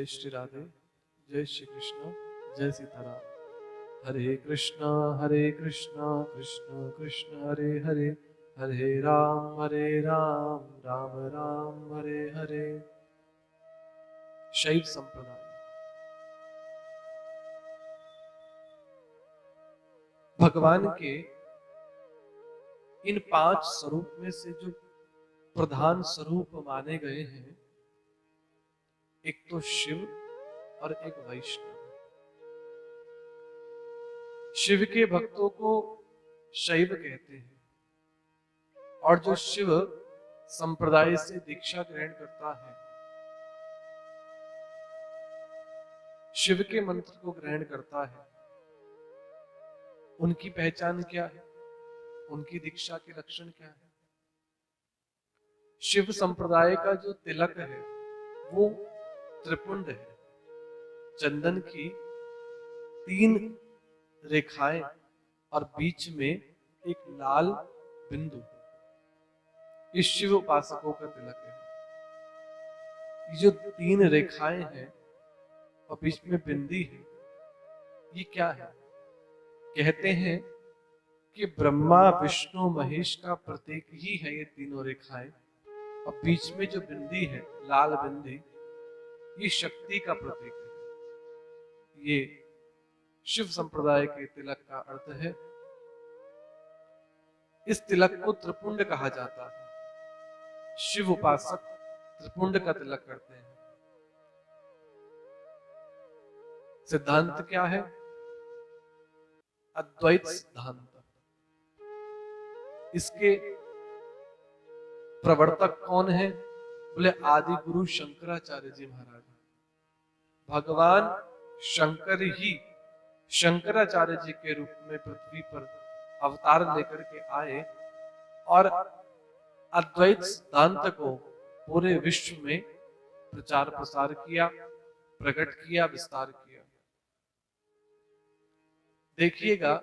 जय श्री राधे, जय श्री कृष्ण, जय सीताराम। हरे कृष्णा कृष्ण कृष्ण हरे हरे, हरे राम राम राम हरे हरे। शैव संप्रदाय। भगवान के इन 5 स्वरूप में से जो प्रधान स्वरूप माने गए हैं, एक तो शिव और एक वैष्णव। शिव के भक्तों को शैव कहते हैं, और जो शिव संप्रदाय से दीक्षा ग्रहण करता है, शिव के मंत्र को ग्रहण करता है, उनकी पहचान क्या है, उनकी दीक्षा के लक्षण क्या है। शिव संप्रदाय का जो तिलक है वो त्रिपुंड है, चंदन की 3 रेखाएं और बीच में एक लाल बिंदु, इस शिव उपासकों का तिलक है। ये जो 3 रेखाएं हैं और बीच में बिंदी है, ये क्या है? कहते हैं कि ब्रह्मा विष्णु महेश का प्रतीक ही है ये तीनों रेखाएं, और बीच में जो बिंदी है, लाल बिंदी, ये शक्ति का प्रतीक है। ये शिव संप्रदाय के तिलक का अर्थ है। इस तिलक को त्रिपुंड कहा जाता है। शिव उपासक त्रिपुंड का तिलक करते हैं। सिद्धांत क्या है? अद्वैत सिद्धांत। इसके प्रवर्तक कौन है? बोले आदि गुरु शंकराचार्य जी महाराज। भगवान शंकर ही शंकराचार्य जी के रूप में पृथ्वी पर अवतार लेकर के आए और अद्वैत सिद्धांत को पूरे विश्व में प्रचार प्रसार किया, प्रकट किया, विस्तार किया। देखिएगा,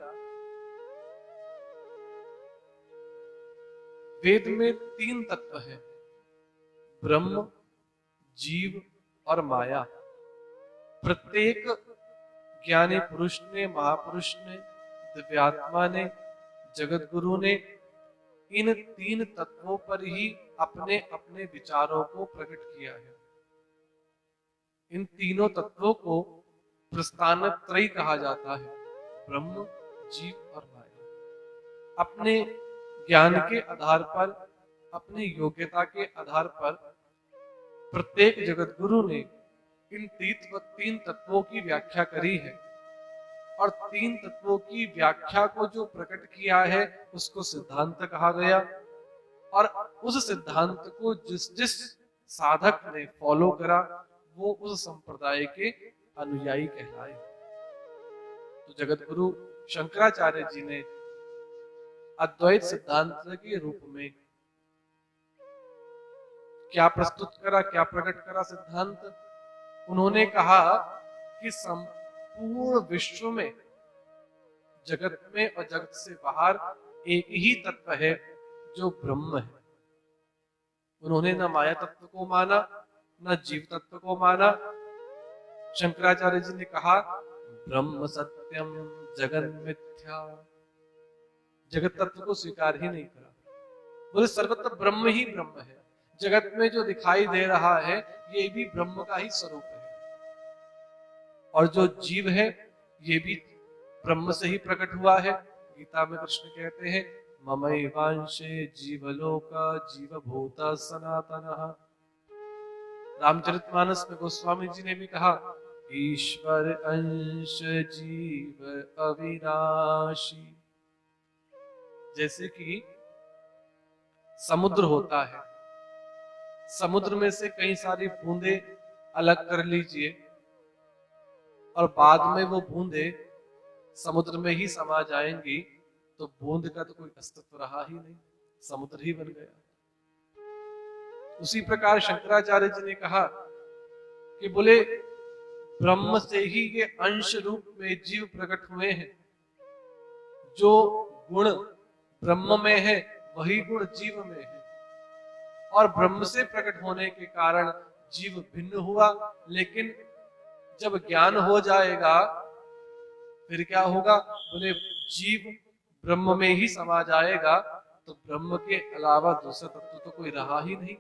वेद में 3 तत्व हैं, ब्रह्म, जीव और माया। प्रत्येक ज्ञानी पुरुष ने, महापुरुष ने, दिव्यात्मा ने, जगत गुरु ने इन 3 तत्वों पर ही अपने अपने विचारों को प्रकट किया है। इन तीनों तत्वों को प्रस्थानत्रयी कहा जाता है, ब्रह्म, जीव और माया। अपने ज्ञान के आधार पर, अपनी योग्यता के आधार पर प्रत्येक जगत गुरु ने इन 3 तत्वों की व्याख्या करी है, और 3 तत्वों की व्याख्या को जो प्रकट किया है उसको सिद्धांत कहा गया। और उस सिद्धांत को जिस जिस साधक ने फॉलो करा, वो उस संप्रदाय के अनुयायी कहलाए। तो जगत गुरु शंकराचार्य जी ने अद्वैत सिद्धांत के रूप में क्या प्रस्तुत करा, क्या प्रकट करा सिद्धांत? उन्होंने कहा कि संपूर्ण विश्व में, जगत में और जगत से बाहर एक ही तत्व है जो ब्रह्म है। उन्होंने न माया तत्व को माना, न जीव तत्व को माना। शंकराचार्य जी ने कहा ब्रह्म सत्यम जगन मिथ्या, जगत तत्व को स्वीकार ही नहीं करा। बोले सर्वत्र ब्रह्म ही ब्रह्म है, जगत में जो दिखाई दे रहा है ये भी ब्रह्म का ही स्वरूप है, और जो जीव है ये भी ब्रह्म से ही प्रकट हुआ है। गीता में कृष्ण कहते हैं ममैवांशे जीवलोका जीवभूता सनातनः। रामचरितमानस में गोस्वामी जी ने भी कहा ईश्वर अंश जीव अविनाशी। जैसे कि समुद्र होता है, समुद्र में से कई सारी बूंदे अलग कर लीजिए और बाद में वो बूंदे समुद्र में ही समा जाएंगी, तो बूंद का तो कोई अस्तित्व रहा ही नहीं, समुद्र ही बन गया। उसी प्रकार शंकराचार्य जी ने कहा कि बोले ब्रह्म से ही ये अंश रूप में जीव प्रकट हुए हैं। जो गुण ब्रह्म में है वही गुण जीव में है, और ब्रह्म से प्रकट होने के कारण जीव भिन्न हुआ, लेकिन जब ज्ञान हो जाएगा फिर क्या होगा? बोले जीव ब्रह्म में ही समा जाएगा, तो ब्रह्म के अलावा दूसरा तत्व तो कोई रहा ही नहीं।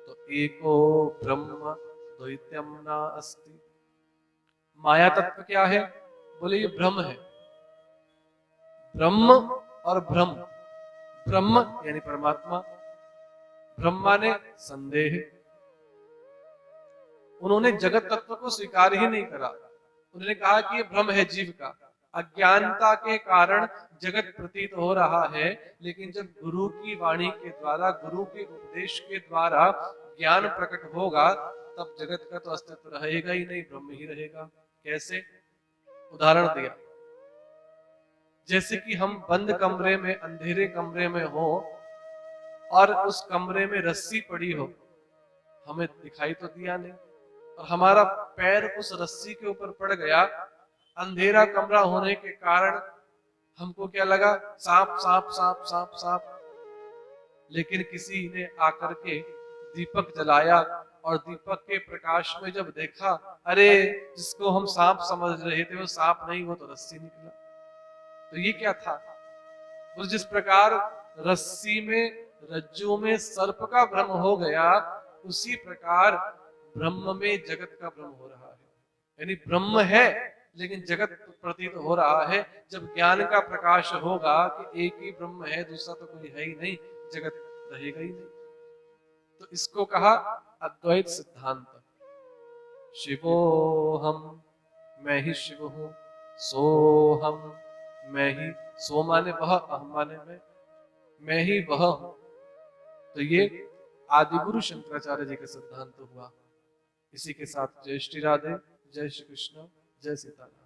तो एको ब्रह्म द्वैत्यम न अस्ति। माया तत्व क्या है? बोले ये ब्रह्म है। ब्रह्म और ब्रह्म, ब्रह्म यानी परमात्मा, ब्रह्मा ने संदेह, उन्होंने जगत तत्व को स्वीकार ही नहीं करा। उन्होंने कहा कि ये भ्रम है जीव का, अज्ञानता के कारण जगत प्रतीत हो रहा है, लेकिन जब गुरु की वाणी के द्वारा, गुरु के उपदेश के द्वारा ज्ञान प्रकट होगा, तब जगत का तो अस्तित्व रहेगा ही नहीं, ब्रह्म ही रहेगा। कैसे? उदाहरण दिया, जैसे कि हम बंद कमरे में, अंधेरे कमरे में हो और उस कमरे में रस्सी पड़ी हो, हमें दिखाई तो दिया नहीं, और हमारा पैर उस रस्सी के ऊपर पड़ गया, अंधेरा कमरा होने के कारण हमको क्या लगा? सांप सांप सांप सांप सांप। लेकिन किसी ने आकर के दीपक जलाया और दीपक के प्रकाश में जब देखा, अरे जिसको हम सांप समझ रहे थे वो सांप नहीं, वो तो रस्सी निकला। तो ये क्या था? तो जिस प्रकार रस्सी में, रज्जू में सर्प का भ्रम हो गया, उसी प्रकार ब्रह्म में जगत का भ्रम हो रहा है। यानी ब्रह्म है लेकिन जगत प्रतीत हो रहा है। जब ज्ञान का प्रकाश होगा कि एक ही ब्रह्म है, दूसरा तो कोई है ही नहीं, जगत रहेगा ही नहीं। तो इसको कहा अद्वैत सिद्धांत। शिवो हम, मैं ही शिव हूं, सो हम, मैं ही, सो माने वह, अहम माने मैं ही वह हूं। तो ये आदिगुरु शंकराचार्य जी का सिद्धांत हुआ। इसी के साथ जय श्री राधे, जय श्री कृष्ण, जय सीताराम।